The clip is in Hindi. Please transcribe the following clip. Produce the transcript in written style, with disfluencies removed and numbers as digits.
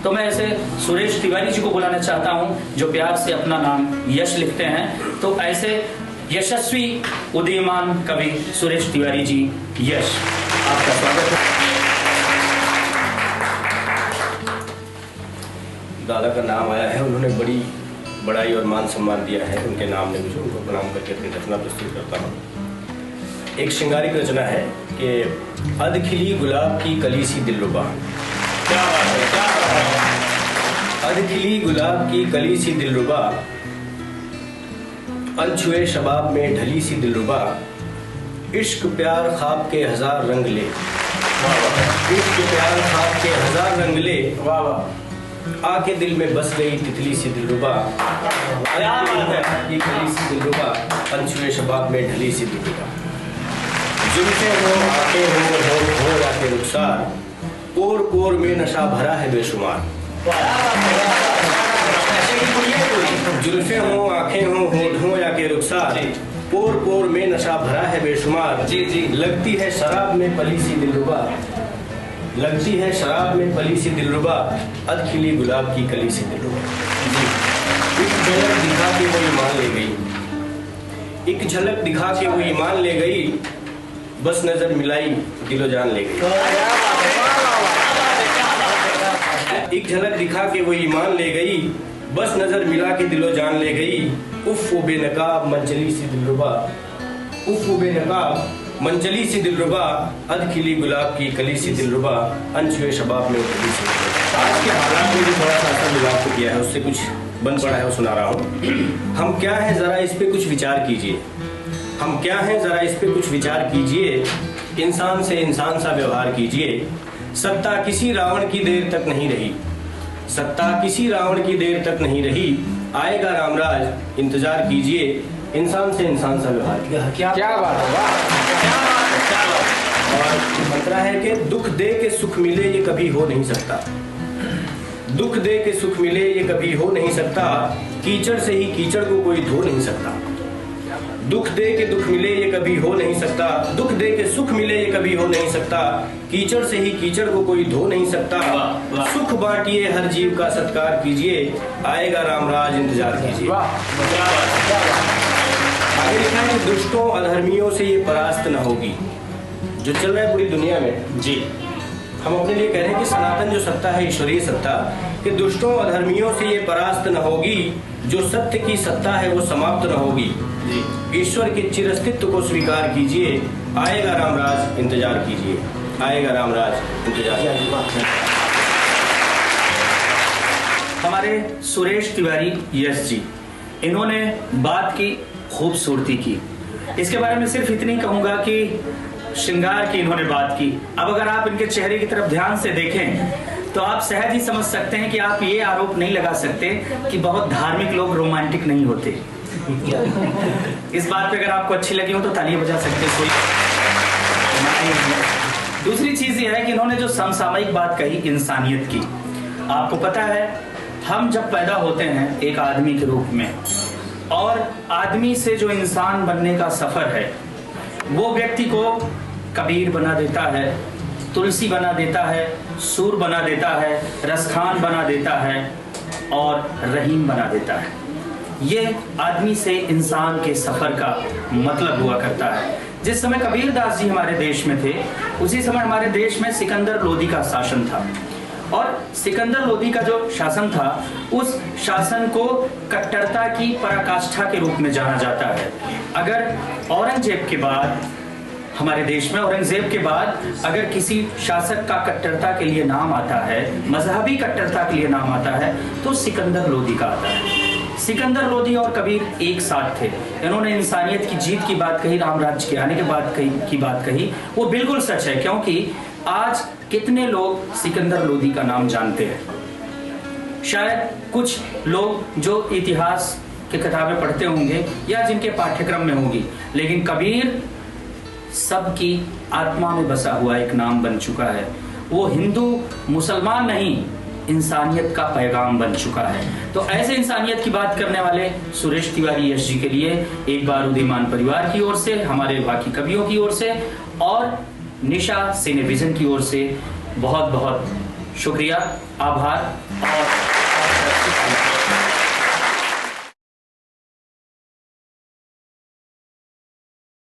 तो मैं ऐसे सुरेश तिवारी जी को बुलाना चाहता हूं जो प्यार से अपना नाम यश लिखते हैं। तो ऐसे यशस्वी उदीयमान कवि सुरेश तिवारी जी, यश, आपका स्वागत है। दादा का नाम आया है, उन्होंने बड़ी बड़ाई और मान सम्मान दिया है, उनके नाम ने मुझे, उनको प्रणाम करके अपनी रचना प्रस्तुत करता हूँ। एक श्रृंगारिक रचना है कि अध खिली गुलाब की कली सी दिलरुबा। क्या बात है, क्या बात है। अध खिली गुलाब की कली सी दिलरुबा, अनछुए शबाब में ढली सी दिलरुबा, इश्क प्यार ख्वाब के हजार रंग ले, इश्क प्यार ख्वाब के हजार रंग ले, वाह वाह, आके दिल में बस गई तितली सी दिलरुबा, ये कली सी दिलरुबा, अनछुए शबाब में ढली सी दिलरुबा। जुल्फे हो आके हो आके रुखसार, कोर कोर में नशा भरा है बेशुमार। जुल्फे हो आंखें हो या के रुखसार, कोर कोर में नशा भरा है बेशुमार। जी जी, लगती है शराब में पली सी दिलरुबा, लगती है शराब में पली सी दिलरुबा, अध खिली गुलाब की कली सी दिलरुबा। एक झलक दिखा के वो ईमान ले गई, एक झलक दिखा के वो ईमान ले गई, बस नजर मिलाई दिलो जान ले गई। एक झलक दिखा के वो ईमान ले गई, बस नजर मिला के दिलो जान ले गई। उफ वो बेनकाब मंचली सी दिलरुबा, उफ वो बेनकाब मंचली सी दिलरुबा, अध खिली गुलाब की कली सी दिलरुबा, अनछुए शबाब में उठली सी। आज के हालात में जो थोड़ा सा असर विभाग को किया है, उससे कुछ बन पड़ा है, वो सुना रहा हूँ। हम क्या हैं जरा इस पे कुछ विचार कीजिए, हम क्या हैं जरा इस पे कुछ विचार कीजिए, इंसान से इंसान सा व्यवहार कीजिए। सत्ता किसी रावण की देर तक नहीं रही, सत्ता किसी रावण की देर तक नहीं रही, आएगा रामराज इंतजार कीजिए, इंसान से इंसान सा व्यवहार किया। क्या बात है, और मंत्रा है कि दुख दे के सुख मिले ये कभी हो नहीं सकता, दुख दे के सुख मिले ये कभी हो नहीं सकता, कीचड़ से ही कीचड़ को कोई धो नहीं सकता। दुख दे के दुख मिले ये कभी हो नहीं सकता, दुख दे के सुख मिले ये कभी हो नहीं सकता, कीचड़ से ही कीचड़ को कोई धो नहीं सकता। सुख बांटिए हर जीव का सत्कार कीजिए, आएगा रामराज इंतजार कीजिए। आगे लिखा है कि दुष्टों अधर्मियों से ये परास्त न होगी। जो चल रहा है पूरी दुनिया में जी, हम अपने लिए कह रहे हैं कि सनातन जो सत्ता है, ईश्वरीय सत्ता, कि दुष्टों अधर्मियों से ये परास्त न होगी, जो सत्य की सत्ता है वो समाप्त न होगी। ईश्वर के चिरस्तित्व को स्वीकार कीजिए, आएगा रामराज इंतजार कीजिए, आएगा रामराज इंतजार कीजिए। हमारे सुरेश तिवारी यश जी, इन्होंने बात की खूबसूरती की। इसके बारे में सिर्फ इतनी कहूंगा कि श्रृंगार की इन्होंने बात की। अब अगर आप इनके चेहरे की तरफ ध्यान से देखें तो आप सहज ही समझ सकते हैं कि आप ये आरोप नहीं लगा सकते कि बहुत धार्मिक लोग रोमांटिक नहीं होते। इस बात पे अगर आपको अच्छी लगी हो तो तालियां बजा सकते हैं, कोई। दूसरी चीज ये है कि इन्होंने जो समसामयिक बात कही इंसानियत की। आपको पता है, हम जब पैदा होते हैं एक आदमी के रूप में, और आदमी से जो इंसान बनने का सफर है, वो व्यक्ति को कबीर बना देता है, तुलसी बना देता है, सूर बना देता है, रसखान बना देता है और रहीम बना देता है। ये आदमी से इंसान के सफर का मतलब हुआ करता है। जिस समय कबीर दास जी हमारे देश में थे, उसी समय हमारे देश में सिकंदर लोदी का शासन था, और सिकंदर लोदी का जो शासन था, उस शासन को कट्टरता की पराकाष्ठा के रूप में जाना जाता है। अगर औरंगजेब के बाद, हमारे देश में औरंगजेब के बाद अगर किसी शासक का कट्टरता के लिए नाम आता है, मजहबी कट्टरता के लिए नाम आता है, तो सिकंदर लोदी का आता है। सिकंदर लोदी और कबीर एक साथ थे। इन्होंने इंसानियत की जीत की बात कही, रामराज्य के आने के बाद की बात कही। वो बिल्कुल सच है, क्योंकि आज कितने लोग सिकंदर लोदी का नाम जानते हैं? शायद कुछ लोग जो इतिहास की किताबें पढ़ते होंगे या जिनके पाठ्यक्रम में होंगी, लेकिन कबीर सबकी आत्मा में बसा हुआ एक नाम बन चुका है। वो हिंदू मुसलमान नहीं, इंसानियत का पैगाम बन चुका है। तो ऐसे इंसानियत की बात करने वाले सुरेश तिवारी यश जी के लिए एक बार उदीयमान परिवार की ओर से, हमारे बाकी कवियों की ओर से और निशा सिनेविजन की ओर से बहुत बहुत शुक्रिया, आभार और